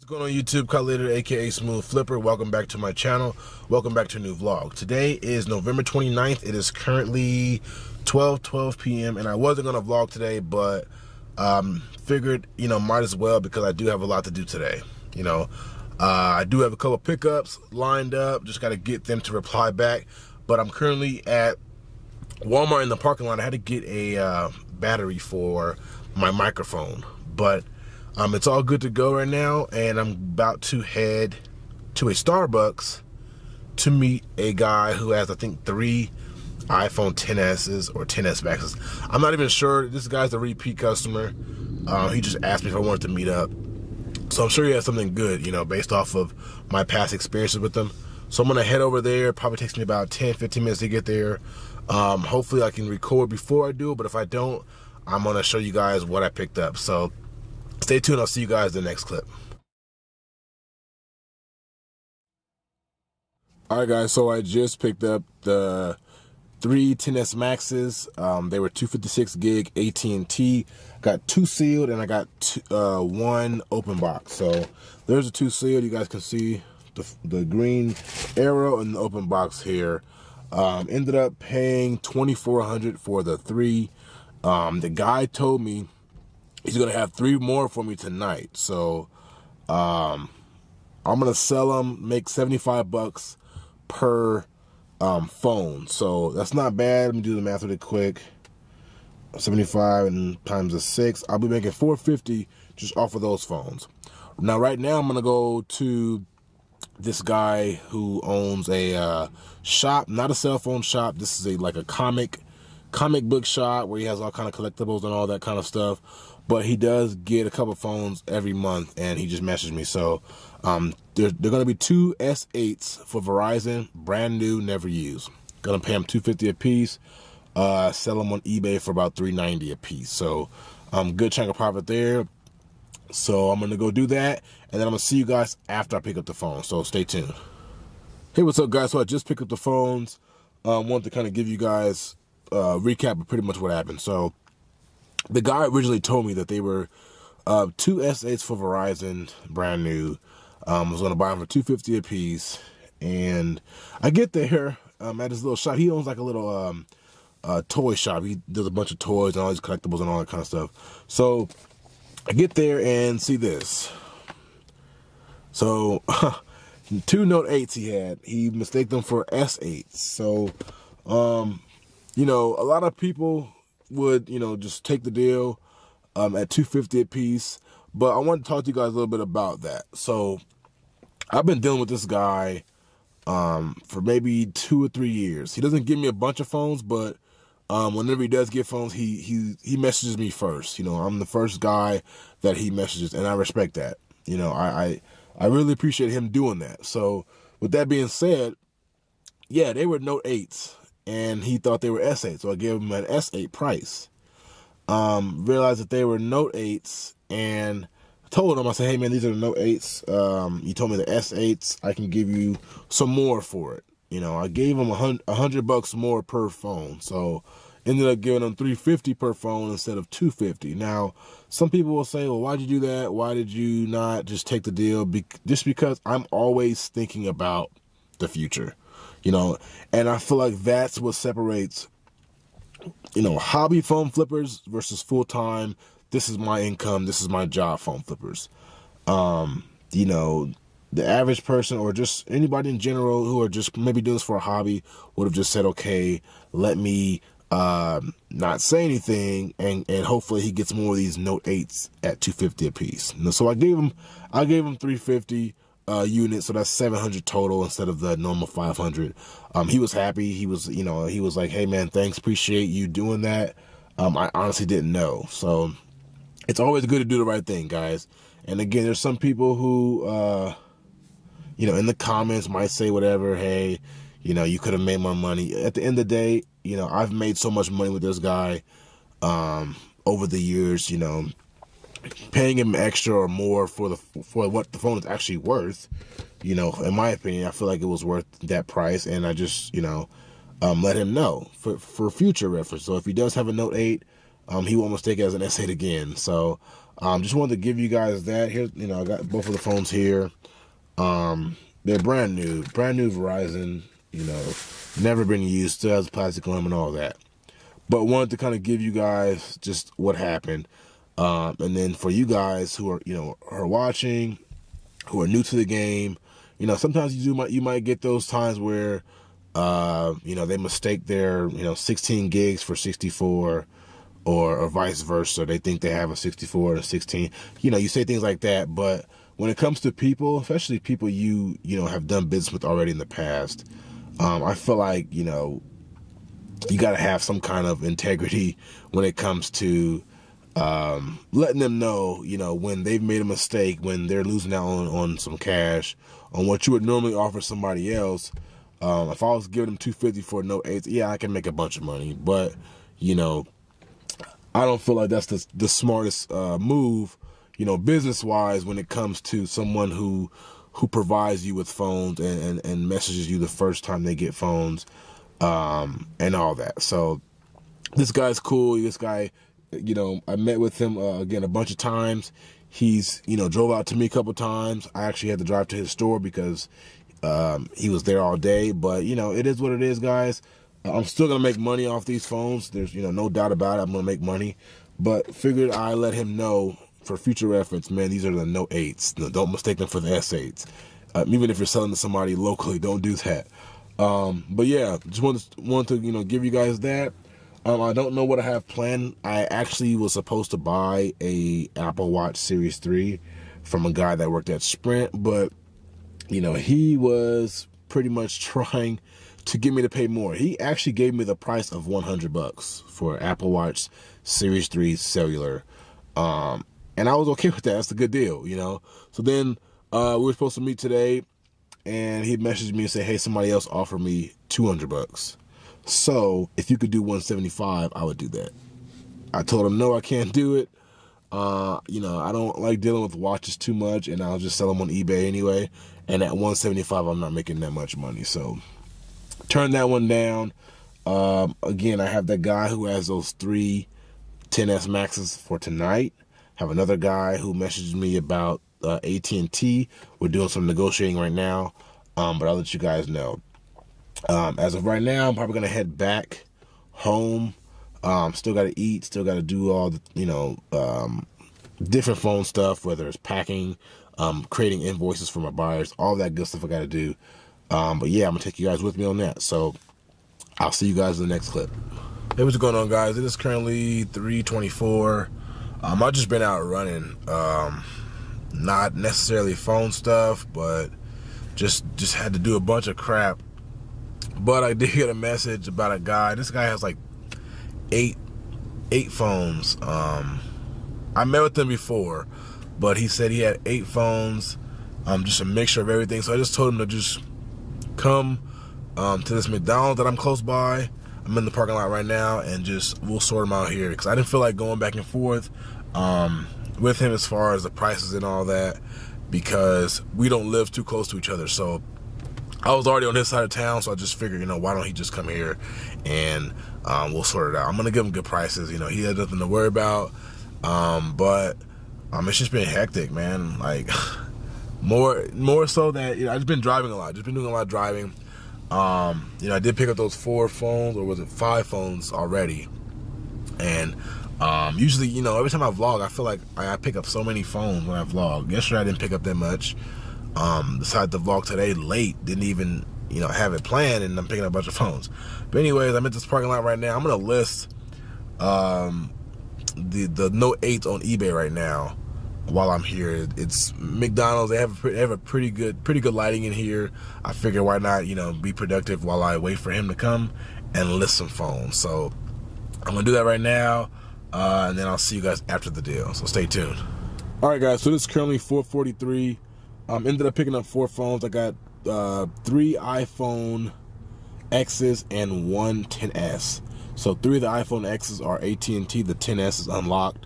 What's going on YouTube? Khallid AKA Smoove Flipper. Welcome back to my channel. Welcome back to a new vlog. Today is November 29th. It is currently 12 p.m. and I wasn't going to vlog today, but figured, might as well because I do have a lot to do today. I do have a couple pickups lined up. Just got to get them to reply back. But I'm currently at Walmart in the parking lot. I had to get a battery for my microphone, but it's all good to go right now, and I'm about to head to a Starbucks to meet a guy who has, I think, 3 iPhone XS's or XS Maxes. I'm not even sure. This guy's a repeat customer. He just asked me if I wanted to meet up. So I'm sure he has something good, based off of my past experiences with him. So I'm going to head over there. Probably takes me about 10-15 minutes to get there. Hopefully I can record before I do it, but if I don't, I'm going to show you guys what I picked up. So stay tuned. I'll see you guys in the next clip. Alright guys, so I just picked up the 3 XS Maxes. They were 256 gig AT&T. Got 2 sealed and I got 1 open box. So there's the 2 sealed. You guys can see the green arrow in the open box here. Ended up paying $2,400 for the 3. The guy told me he's gonna have 3 more for me tonight. So I'm gonna sell them, make 75 bucks per phone. So that's not bad. Let me do the math really quick. 75 and times the 6. I'll be making $450 just off of those phones. Now right now I'm gonna go to this guy who owns a shop, not a cell phone shop. This is like a comic book shop where he has all kind of collectibles and all that kind of stuff. But he does get a couple phones every month, and he just messaged me. So they're going to be 2 S8s for Verizon, brand new, never used. Going to pay them $250 a piece. Sell them on eBay for about $390 a piece. So good chunk of profit there. So I'm going to go do that, and then I'm going to see you guys after I pick up the phone. So stay tuned. Hey, what's up, guys? So I just picked up the phones. Wanted to kind of give you guys a recap of pretty much what happened. So the guy originally told me that they were 2 S8s for Verizon, brand new. I was going to buy them for $250 a piece. And I get there at his little shop. He owns like a little toy shop. He does a bunch of toys and all these collectibles and all that kind of stuff. So I get there and see this. So 2 Note 8s he had. He mistaked them for S8s. So, a lot of people would, just take the deal at $250 a piece. But I want to talk to you guys a little bit about that. So I've been dealing with this guy for maybe 2 or 3 years. He doesn't give me a bunch of phones, but whenever he does get phones, he messages me first. I'm the first guy that he messages, and I respect that. I really appreciate him doing that. So with that being said, yeah, they were Note 8s. And he thought they were S8, so I gave him an S8 price. Realized that they were Note 8s, and I told him, I said, hey man, these are the Note 8s. You told me the S8s, I can give you some more for it. I gave him $100 more per phone, so ended up giving him $350 per phone instead of $250. Now, some people will say, well, why'd you do that? Why did you not just take the deal? Just because I'm always thinking about the future. And I feel like that's what separates, hobby phone flippers versus full-time. This is my income. This is my job phone flippers. The average person or just anybody in general who are just maybe doing this for a hobby would have just said, okay, let me not say anything, and hopefully he gets more of these Note 8s at $250 a piece. So I gave him $350. Unit, so that's 700 total instead of the normal 500. He was happy. He was, he was like, hey man, thanks, appreciate you doing that. I honestly didn't know. So it's always good to do the right thing, guys. And again, there's some people who, in the comments might say whatever, hey, you could have made more money. At the end of the day, I've made so much money with this guy over the years, paying him extra or more for what the phone is actually worth, in my opinion, I feel like it was worth that price, and I just, let him know for future reference. So if he does have a Note 8, he won't mistake it as an S8 again. So Just wanted to give you guys that. Here, you know, I got both of the phones here. They're brand new Verizon, you know, never been used, still has plastic on them and all that. But wanted to kind of give you guys just what happened. And then for you guys who are, you know, are watching, who are new to the game, you know, sometimes you might get those times where, you know, they mistake their, you know, 16 gigs for 64, or vice versa. They think they have a 64 and a 16. You know, you say things like that, but when it comes to people, especially people you know have done business with already in the past, I feel like, you know, you got to have some kind of integrity when it comes to letting them know, you know, when they've made a mistake, when they're losing out on some cash, on what you would normally offer somebody else. If I was giving them $250 for no 8s, yeah, I can make a bunch of money, but you know, I don't feel like that's the smartest move, you know, business-wise, when it comes to someone who provides you with phones and messages you the first time they get phones, and all that. So this guy's cool. This guy, you know, I met with him again a bunch of times. He's, you know, drove out to me a couple times. I actually had to drive to his store because he was there all day. But you know, it is what it is, guys. I'm still gonna make money off these phones. There's, you know, no doubt about it. I'm gonna make money, but figured I let him know for future reference, man, these are the no 8s. No, don't mistake them for the S8s. Even if you're selling to somebody locally, don't do that. But yeah, just wanted to, you know, give you guys that. I don't know what I have planned. I actually was supposed to buy a Apple Watch Series 3 from a guy that worked at Sprint, but you know, he was pretty much trying to get me to pay more. He actually gave me the price of $100 for Apple Watch Series 3 cellular. And I was okay with that. That's a good deal, you know? So then we were supposed to meet today, and he messaged me and said, hey, somebody else offered me $200. So if you could do $175, I would do that. I told him, no, I can't do it. You know, I don't like dealing with watches too much, and I'll just sell them on eBay anyway. And at $175, I'm not making that much money. So turn that one down. Again, I have that guy who has those 3 XS Maxes for tonight. Have another guy who messaged me about AT&T. We're doing some negotiating right now, but I'll let you guys know. As of right now, I'm probably going to head back home. Still got to eat, still got to do all the, you know, different phone stuff, whether it's packing, creating invoices for my buyers, all that good stuff I got to do. But yeah, I'm going to take you guys with me on that. So I'll see you guys in the next clip. Hey, what's going on, guys? It is currently 3:24. I've just been out running. Not necessarily phone stuff, but just had to do a bunch of crap. But I did get a message about a guy. This guy has like eight phones. I met with him before, but he said he had 8 phones, just a mixture of everything. So I just told him to just come to this McDonald's that I'm close by. I'm in the parking lot right now, and we'll sort them out here, because I didn't feel like going back and forth with him as far as the prices and all that, because we don't live too close to each other. So I was already on his side of town, so I just figured, you know, why don't he just come here and we'll sort it out. I'm gonna give him good prices. You know, he has nothing to worry about. But it's just been hectic, man. Like more so that, you know, I've just been driving a lot. Just been doing a lot of driving. You know, I did pick up those 4 phones, or was it 5 phones already? And usually, you know, every time I vlog, I feel like I pick up so many phones when I vlog. Yesterday I didn't pick up that much. Decided to vlog today late. Didn't even, you know, have it planned, and I'm picking up a bunch of phones. But anyways, I'm at this parking lot right now. I'm gonna list the Note 8 on eBay right now while I'm here. It's McDonald's. They have a pretty good lighting in here. I figure why not, you know, be productive while I wait for him to come and list some phones. So I'm gonna do that right now, and then I'll see you guys after the deal. So stay tuned. All right, guys. So this is currently 4:43. Ended up picking up 4 phones. I got 3 iPhone X's and 1 XS. So 3 of the iPhone X's are AT&T. The XS is unlocked.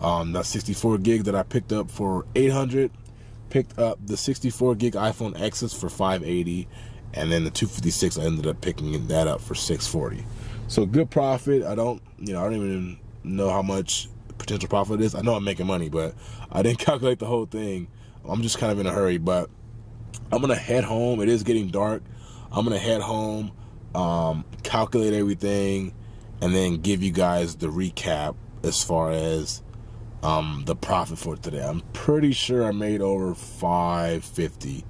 That 64 gig that I picked up for $800. Picked up the 64 gig iPhone X's for $580, and then the 256 I ended up picking that up for $640. So good profit. I don't even know how much potential profit is. I know I'm making money, but I didn't calculate the whole thing. I'm just kind of in a hurry, but I'm gonna head home. It is getting dark. I'm gonna head home, calculate everything, and then give you guys the recap as far as the profit for today. I'm pretty sure I made over $550.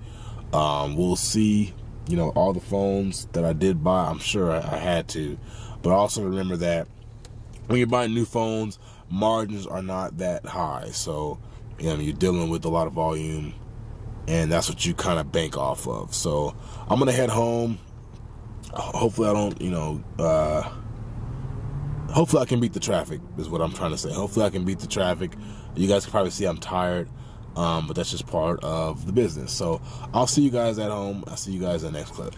We'll see. You know, all the phones that I did buy, I'm sure I had to. But also remember that when you're buying new phones, margins are not that high. So, you know, you're dealing with a lot of volume, and that's what you kind of bank off of. So I'm going to head home. Hopefully I don't, you know, hopefully I can beat the traffic is what I'm trying to say. Hopefully I can beat the traffic. You guys can probably see I'm tired. But that's just part of the business. So I'll see you guys at home. I'll see you guys in the next clip.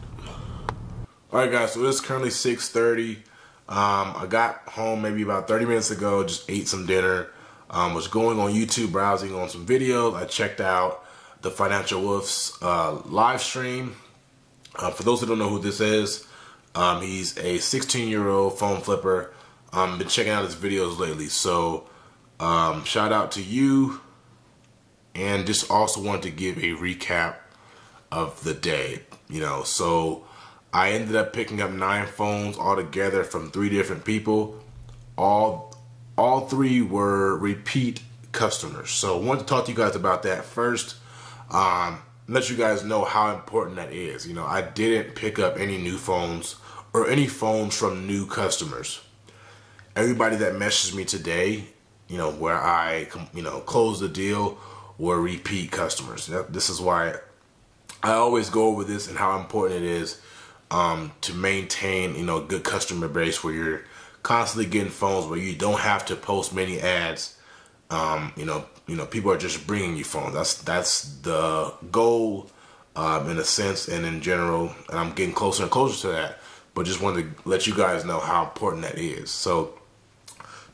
Alright guys, so it's currently 6:30. I got home maybe about 30 minutes ago, just ate some dinner. Was going on YouTube, browsing on some videos. I checked out the Financial Wolf's live stream. For those who don't know who this is, he's a 16-year-old phone flipper. Been checking out his videos lately. So shout out to you. And just also wanted to give a recap of the day, you know. So I ended up picking up 9 phones altogether from 3 different people. All 3 were repeat customers. So I wanted to talk to you guys about that first. Let you guys know how important that is. You know, I didn't pick up any new phones or any phones from new customers. Everybody that messaged me today, you know, where I, you know, closed the deal, were repeat customers. This is why I always go over this and how important it is to maintain, you know, a good customer base where you're constantly getting phones, where you don't have to post many ads. You know, people are just bringing you phones. That's the goal in a sense and in general. And I'm getting closer and closer to that. But just wanted to let you guys know how important that is. So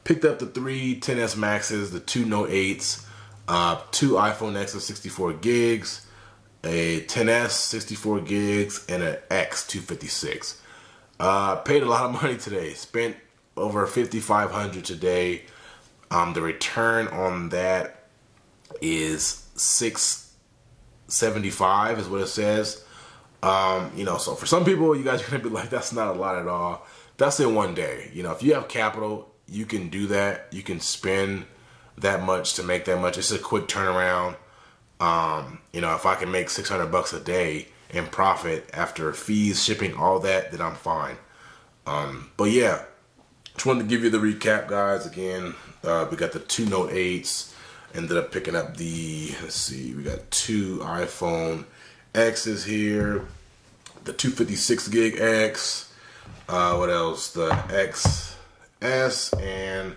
picked up the 3 XS Maxes, the 2 Note 8s. 2 iPhone X's 64 gigs, a XS 64 gigs, and an X 256. Paid a lot of money today. Spent over $5,500 today. The return on that is $675 is what it says. You know, so for some people, you guys are gonna be like, that's not a lot at all. That's in one day. You know, if you have capital, you can do that. You can spend that much to make that much. It's a quick turnaround. You know, if I can make $600 a day in profit after fees, shipping, all that, then I'm fine. But yeah, just wanted to give you the recap, guys. Again, we got the 2 Note 8s. Ended up picking up the, let's see, we got 2 iPhone X's here. The 256 gig X. What else? The XS, and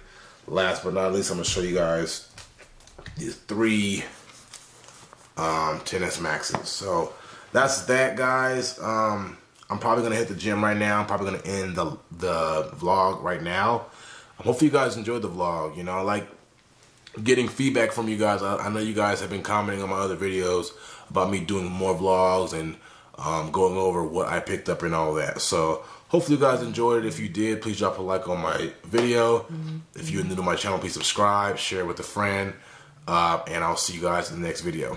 last but not least, I'm gonna show you guys these 3 XS Maxes. So that's that, guys. I'm probably gonna hit the gym right now. I'm probably gonna end the vlog right now. Hopefully you guys enjoyed the vlog. You know, I like getting feedback from you guys. I know you guys have been commenting on my other videos about me doing more vlogs and going over what I picked up and all that. So hopefully you guys enjoyed it. If you did, please drop a like on my video. If you're new to my channel, please subscribe, share with a friend, and I'll see you guys in the next video.